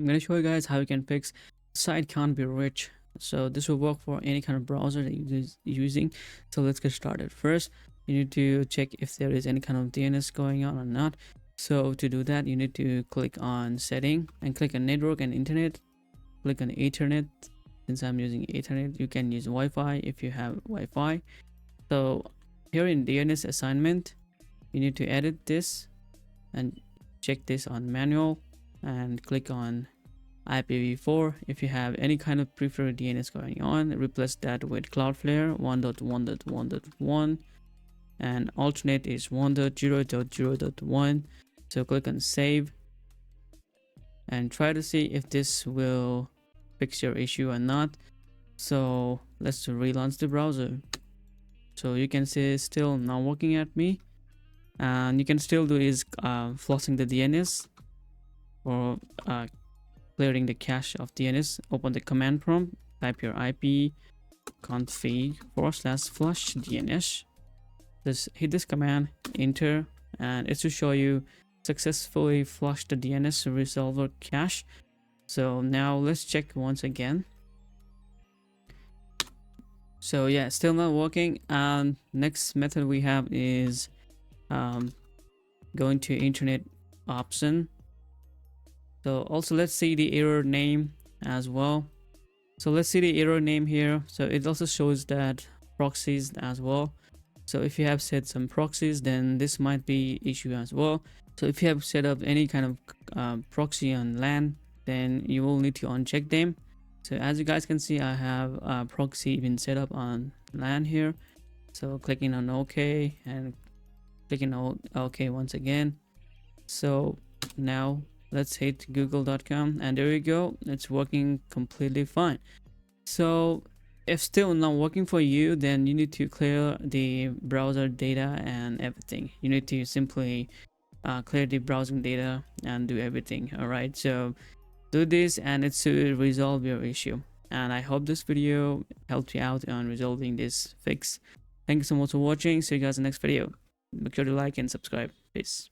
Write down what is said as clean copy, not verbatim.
I'm going to show you guys how you can fix site can't be reached. So this will work for any kind of browser that you're using. So let's get started. First, you need to check if there is any kind of DNS going on or not. So to do that, you need to click on setting and click on network and internet. Click on Ethernet. Since I'm using Ethernet, you can use Wi-Fi if you have Wi-Fi. So here in DNS assignment, you need to edit this and check this on manual and click on IPv4. If you have any kind of preferred DNS going on, replace that with Cloudflare 1.1.1.1 and alternate is 1.0.0.1. So click on save and try to see if this will fix your issue or not. So let's relaunch the browser. So you can see it's still not working at me, and you can still do is flushing the DNS or clearing the cache of DNS. Open the command prompt, type your IP config/flush DNS. Just hit this command, enter, and it should show you successfully flushed the DNS resolver cache. So now let's check once again. So yeah, still not working. And next method we have is going to internet option. So also let's see the error name as well. So let's see the error name here. So it also shows that proxies as well. So if you have set some proxies, then this might be issue as well. So if you have set up any kind of proxy on LAN, then you will need to uncheck them. So as you guys can see, I have a proxy been set up on LAN here. So clicking on OK and clicking on OK once again. So now let's hit google.com and there you go. It's working completely fine. So if still not working for you, then you need to clear the browser data and everything. You need to simply clear the browsing data and do everything. All right, so do this and it should resolve your issue. And I hope this video helped you out on resolving this fix. Thank you so much for watching. See you guys in the next video. Make sure to like and subscribe. Peace.